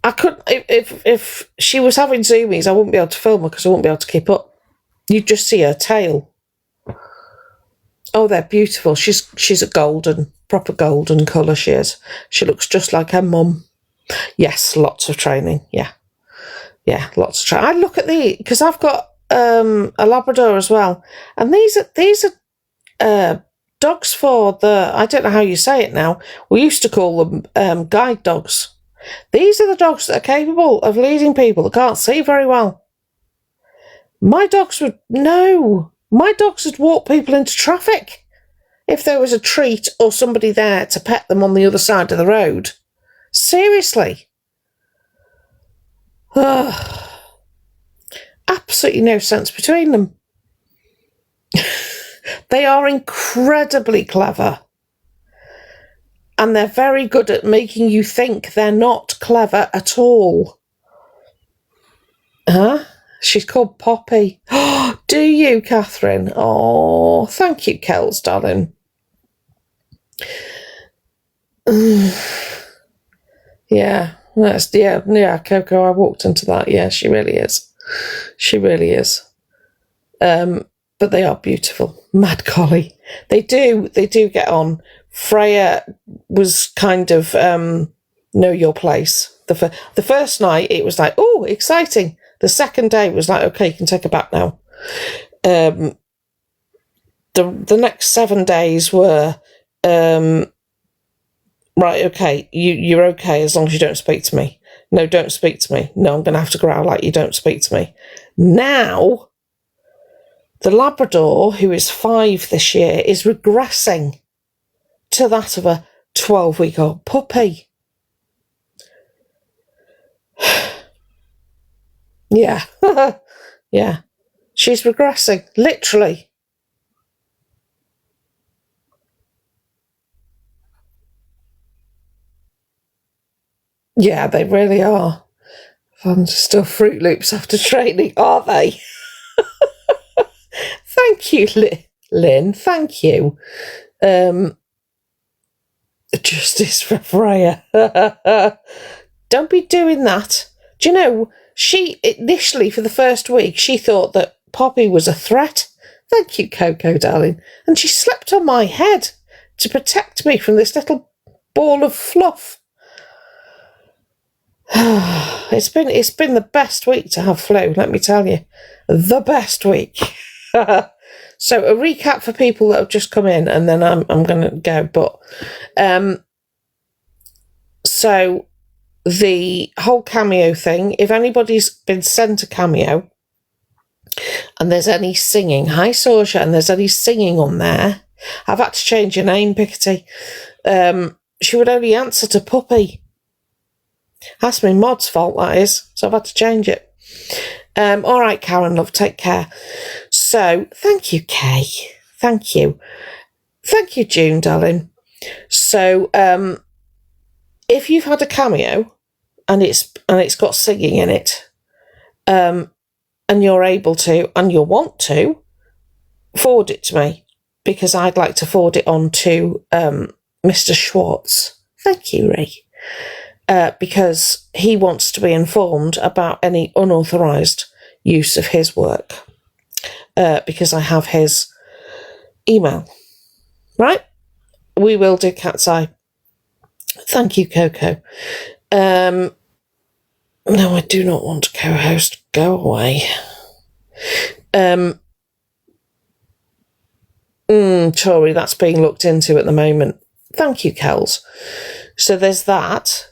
I couldn't, if she was having zoomies, I wouldn't be able to film her because I wouldn't be able to keep up. You'd just see her tail. Oh, they're beautiful. She's a proper golden colour she is. She looks just like her mum. Yes, lots of training. Yeah, lots of training. I look at because I've got a Labrador as well, and these are dogs for the, I don't know how you say it now. We used to call them guide dogs. These are the dogs that are capable of leading people that can't see very well. My dogs would walk people into traffic if there was a treat or somebody there to pet them on the other side of the road. Seriously. Absolutely no sense between them. They are incredibly clever. And they're very good at making you think they're not clever at all. Huh? She's called Poppy. Do you, Catherine? Oh, thank you, Kels, darling. Yeah, Coco, I walked into that. Yeah, she really is. She really is. But they are beautiful. Mad collie. They do get on. Freya was kind of know your place. The first night it was like, oh, exciting. The second day was like, okay, you can take her back now. The next 7 days were right, okay, you're okay as long as you don't speak to me. No, don't speak to me. No, I'm going to have to growl like you don't speak to me. Now, the Labrador, who is 5 this year, is regressing to that of a 12-week-old puppy. Yeah. Yeah. She's regressing, literally. Yeah, they really are. Fun still Fruit Loops after training, are they? Thank you, Lynn. Thank you. Justice for Freya. Don't be doing that. Do you know, she initially, for the first week, she thought that Poppy was a threat. Thank you, Coco, darling. And she slept on my head to protect me from this little ball of fluff. It's been the best week to have flu, let me tell you. The best week. So a recap for people that have just come in, and then I'm going to go. But so the whole Cameo thing, if anybody's been sent a Cameo and there's any singing, hi Sorsha, and there's any singing on there, I've had to change your name, Pickety. She would only answer to Puppy. That's my mod's fault, that is. So I've had to change it. All right, Karen, love, take care. So, thank you, Kay. Thank you. Thank you, June, darling. So, if you've had a Cameo and it's got singing in it, and you're able to and you want to, forward it to me, because I'd like to forward it on to Mr. Schwartz. Thank you, Ray. Because he wants to be informed about any unauthorised use of his work, because I have his email. Right? We will do Cat's Eye. Thank you, Coco. No, I do not want to co-host. Go away. Tori, that's being looked into at the moment. Thank you, Kels. So there's that.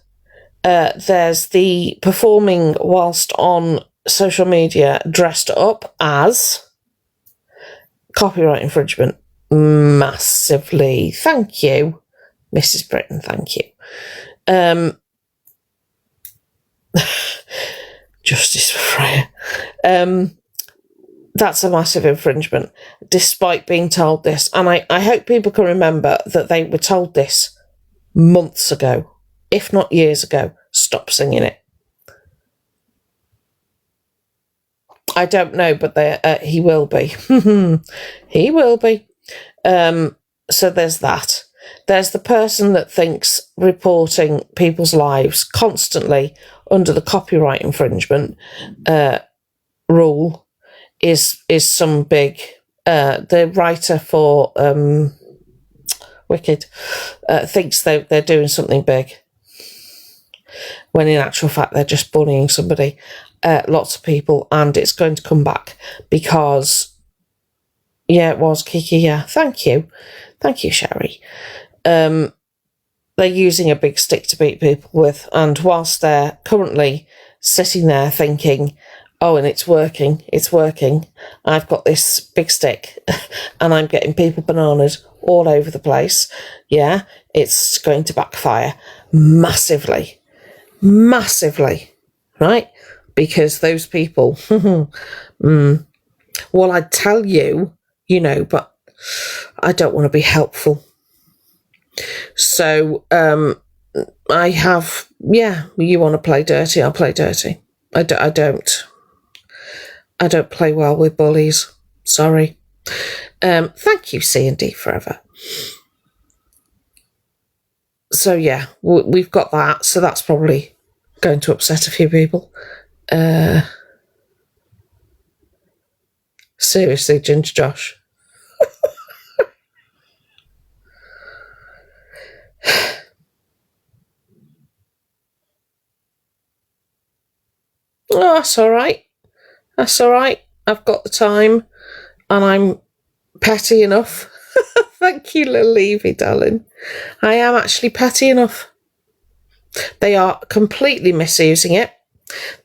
There's the performing whilst on social media dressed up as copyright infringement. Massively. Thank you, Mrs. Britton. Thank you. Justice for Freya. That's a massive infringement, despite being told this. And I hope people can remember that they were told this months ago, if not years ago. Stop singing it. I don't know, but he will be. He will be. So there's that. There's the person that thinks reporting people's lives constantly under the copyright infringement rule is some big... the writer for Wicked thinks they're doing something big, when in actual fact they're just bullying somebody, lots of people, and it's going to come back because, yeah, it was Kiki, yeah. Thank you, Sherry. They're using a big stick to beat people with, and whilst they're currently sitting there thinking, oh, and it's working, I've got this big stick and I'm getting people bananas all over the place, yeah, it's going to backfire massively, right? Because those people, well, I'd tell you, but I don't want to be helpful. So I have, you want to play dirty, I'll play dirty. I don't play well with bullies. Sorry. Thank you, C&D Forever. So yeah, we've got that. So that's probably going to upset a few people. Seriously, Ginger Josh. Oh, that's all right. That's all right. I've got the time and I'm petty enough. Thank you, little Evie, darling. I am actually petty enough. They are completely misusing it.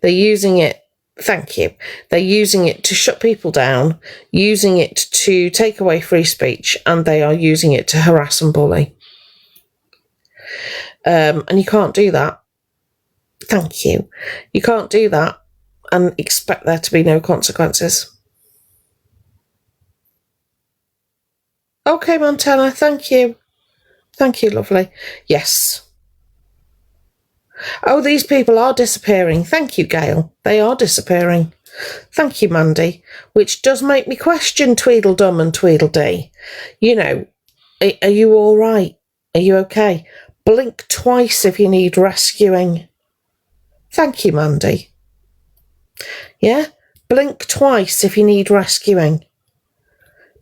They're using it, thank you. They're using it to shut people down, using it to take away free speech, and they are using it to harass and bully. And you can't do that. Thank you. You can't do that and expect there to be no consequences. Okay, Montana, thank you. Thank you, lovely. Yes. Oh, these people are disappearing. Thank you, Gail. They are disappearing. Thank you, Mandy. Which does make me question Tweedledum and Tweedledee. You know, are you all right? Are you okay? Blink twice if you need rescuing. Thank you, Mandy. Yeah? Blink twice if you need rescuing.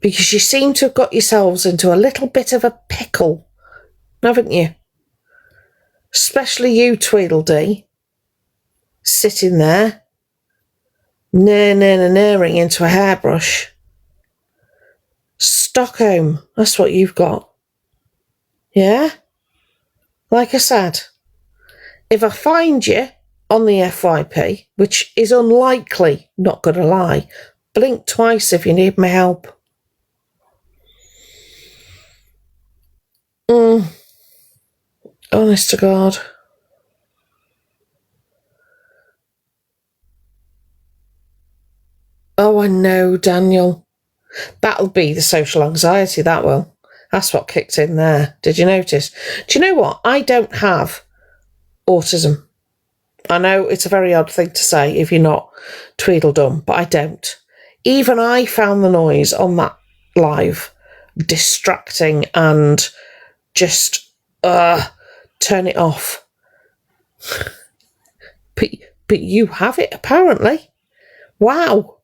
Because you seem to have got yourselves into a little bit of a pickle, haven't you? Especially you, Tweedledee. Sitting there, naring into a hairbrush. Stockholm, that's what you've got. Yeah? Like I said, if I find you on the FYP, which is unlikely, not gonna lie, blink twice if you need my help. Honest to God. Oh, I know, Daniel. That'll be the social anxiety, that will. That's what kicked in there. Did you notice? Do you know what? I don't have autism. I know it's a very odd thing to say if you're not Tweedledum, but I don't. Even I found the noise on that live distracting and just turn it off. But you have it, apparently. Wow.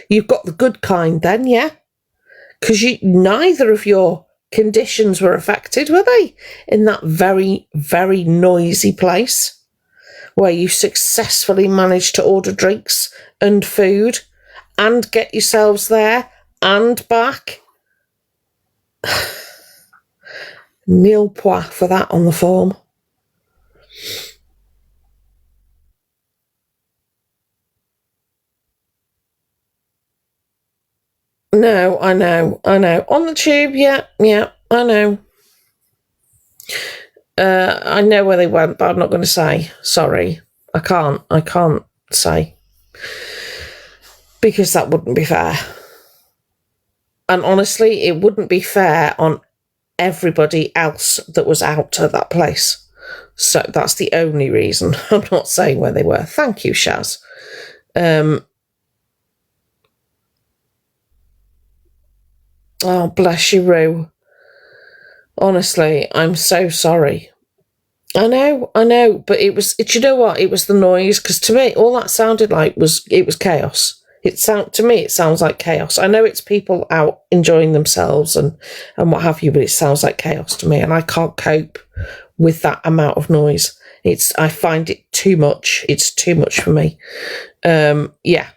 You've got the good kind then, yeah? Because neither of your conditions were affected, were they? In that very, very noisy place where you successfully managed to order drinks and food and get yourselves there and back. Nil point for that on the form. No, I know. On the tube, yeah, I know. I know where they went, but I'm not going to say. Sorry. I can't say. Because that wouldn't be fair. And honestly, it wouldn't be fair on everybody else that was out at that place. So that's the only reason. I'm not saying where they were. Thank you, Shaz. Oh, bless you, Roo. Honestly, I'm so sorry. I know, but do you know what? It was the noise, because to me, all that sounded like was chaos. To me, it sounds like chaos. I know it's people out enjoying themselves and what have you, but it sounds like chaos to me, and I can't cope with that amount of noise. I find it too much. It's too much for me. Yeah.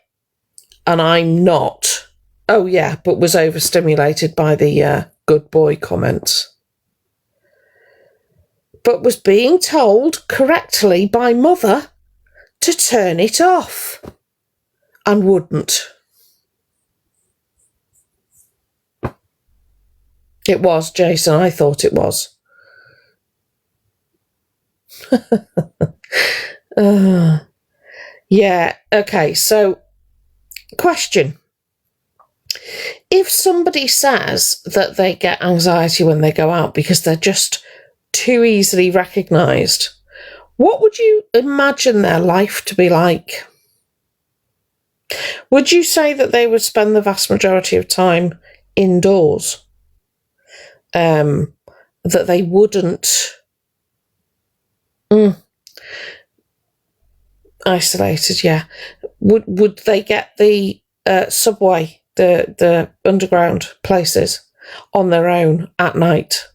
And I'm not, but was overstimulated by the good boy comments. But was being told correctly by mother to turn it off and wouldn't. It was, Jason. I thought it was. Yeah, okay, so question. If somebody says that they get anxiety when they go out because they're just too easily recognised, what would you imagine their life to be like? Would you say that they would spend the vast majority of time indoors? That they wouldn't isolated, yeah. Would they get the subway, the underground places on their own at night?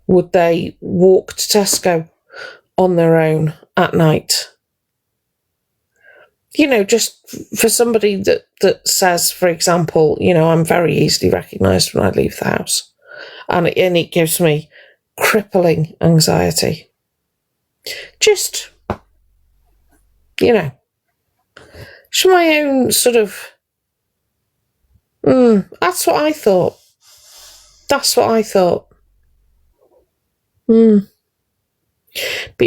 Would they walk to Tesco on their own at night? You know, just for somebody that says, for example, you know, I'm very easily recognised when I leave the house, and it gives me crippling anxiety. Just, you know, it's my own sort of, that's what I thought. That's what I thought. Be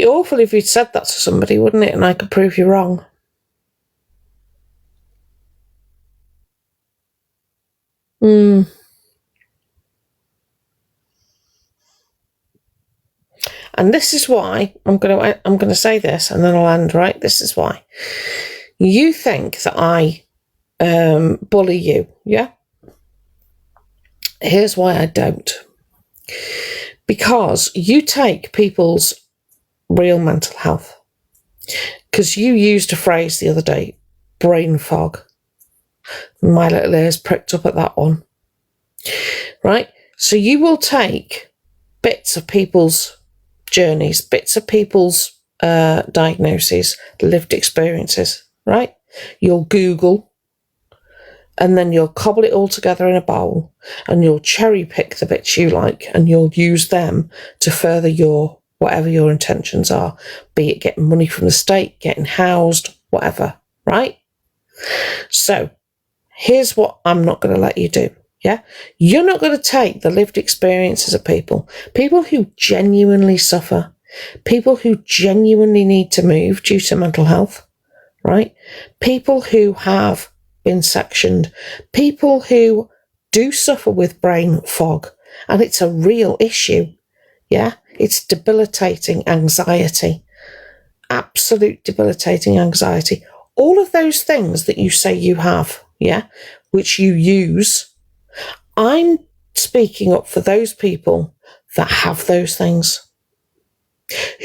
awful if you'd said that to somebody, wouldn't it? And I could prove you wrong. And this is why I'm going to say this, and then I'll end, right? This is why. You think that I bully you, yeah? Here's why I don't. Because you take people's real mental health. Because you used a phrase the other day, brain fog. My little ears pricked up at that one. Right? So you will take bits of people's journeys, bits of people's diagnoses, lived experiences, right? You'll Google, and then you'll cobble it all together in a bowl, and you'll cherry pick the bits you like, and you'll use them to further your whatever your intentions are, be it getting money from the state, getting housed, whatever, right? So here's what I'm not going to let you do. Yeah, you're not going to take the lived experiences of people who genuinely suffer, people who genuinely need to move due to mental health, right? People who have been sectioned, people who do suffer with brain fog, and it's a real issue. Yeah, it's debilitating anxiety, absolute debilitating anxiety. All of those things that you say you have, yeah, which you use. I'm speaking up for those people that have those things,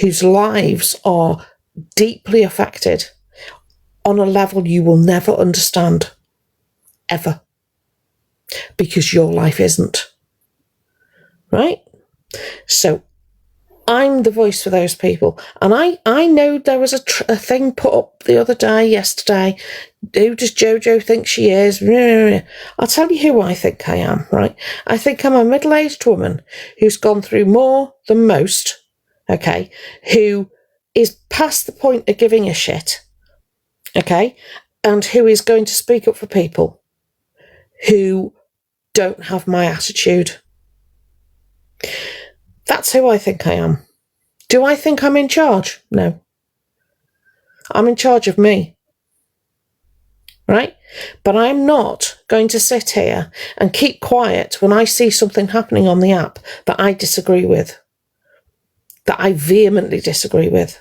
whose lives are deeply affected on a level you will never understand, ever, because your life isn't, right? So I'm the voice for those people. And I know there was a thing put up the other day, yesterday. Who does Jojo think she is? I'll tell you who I think I am, right? I think I'm a middle-aged woman who's gone through more than most, okay, who is past the point of giving a shit, okay, and who is going to speak up for people who don't have my attitude. That's who I think I am. Do I think I'm in charge? No. I'm in charge of me. Right? But I'm not going to sit here and keep quiet when I see something happening on the app that I disagree with, that I vehemently disagree with.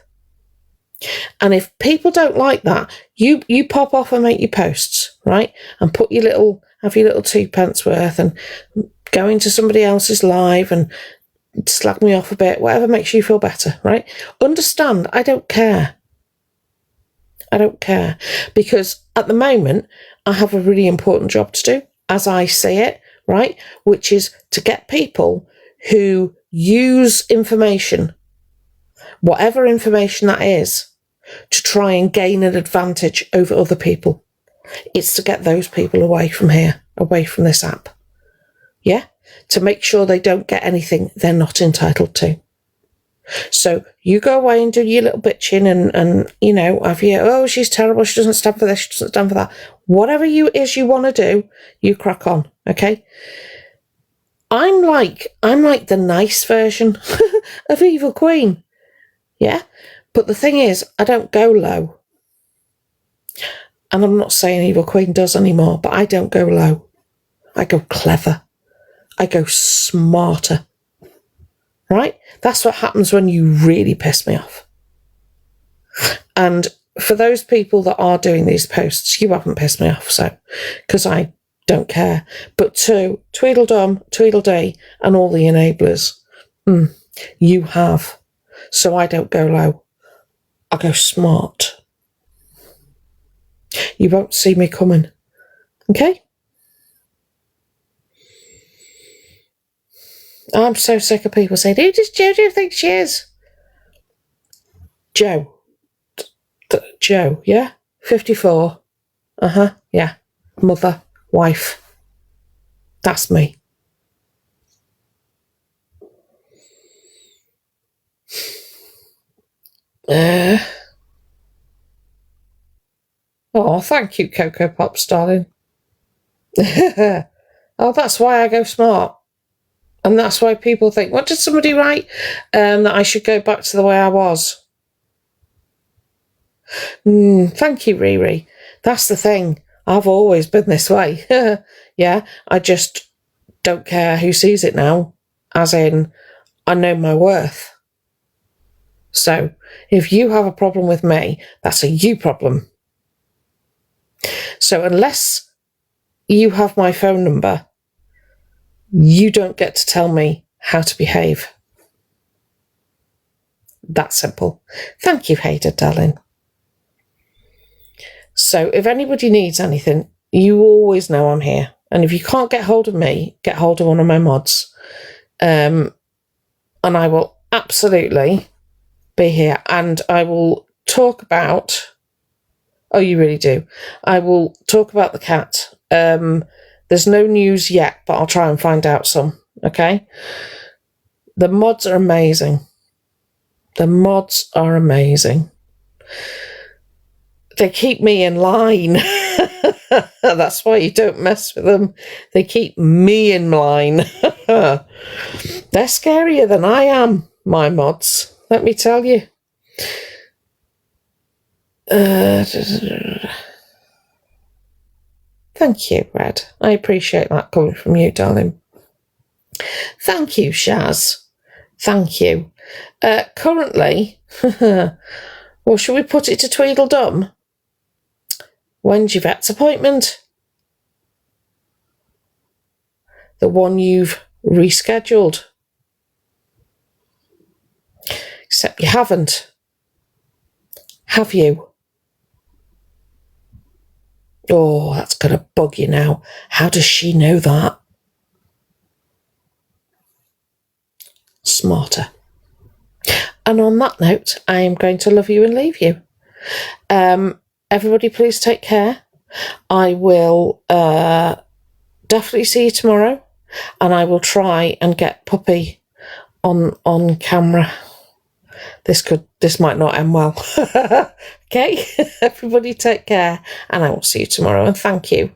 And if people don't like that, you pop off and make your posts, right? And have your little 2 pence worth and go into somebody else's live and slag me off a bit, whatever makes you feel better, right? Understand, I don't care. I don't care, because at the moment I have a really important job to do, as I see it, right? Which is to get people who use information, whatever information that is, to try and gain an advantage over other people. It's to get those people away from here, away from this app. Yeah? To make sure they don't get anything they're not entitled to. So you go away and do your little bitching and you know, have you, oh, she's terrible, she doesn't stand for this, she doesn't stand for that. Whatever you want to do, you crack on, okay? I'm like the nice version of Evil Queen, yeah? But the thing is, I don't go low. And I'm not saying Evil Queen does anymore, but I don't go low. I go clever. I go smarter. Right? That's what happens when you really piss me off. And for those people that are doing these posts, you haven't pissed me off, so, because I don't care. But to Tweedledum, Tweedledee, and all the enablers, you have. So I don't go low. I go smart. You won't see me coming. Okay? I'm so sick of people saying, who does Jojo think she is? Joe. Joe, yeah? 54. Yeah. Mother, wife. That's me. Oh, thank you, Cocoa Pops, darling. Oh, that's why I go smart. And that's why people think, what did somebody write? That I should go back to the way I was. Thank you, Riri. That's the thing. I've always been this way. Yeah, I just don't care who sees it now. As in, I know my worth. So, if you have a problem with me, that's a you problem. So, unless you have my phone number, you don't get to tell me how to behave. That simple. Thank you, Hader, darling. So if anybody needs anything, you always know I'm here. And if you can't get hold of me, get hold of one of my mods. And I will absolutely be here. And I will talk about... Oh, you really do. I will talk about the cat. There's no news yet, but I'll try and find out some. Okay? The mods are amazing. The mods are amazing. They keep me in line. That's why you don't mess with them. They keep me in line. They're scarier than I am, my mods. Let me tell you. Thank you, Red. I appreciate that coming from you, darling. Thank you, Shaz. Thank you. Currently, well, shall we put it to Tweedledum? When's your vet's appointment? The one you've rescheduled. Except you haven't. Have you? Oh, that's going to bug you now. How does she know that? Smarter. And on that note, I am going to love you and leave you. Everybody, please take care. I will definitely see you tomorrow, and I will try and get Puppy on camera. This might not end well. Okay, everybody take care, and I will see you tomorrow. And thank you.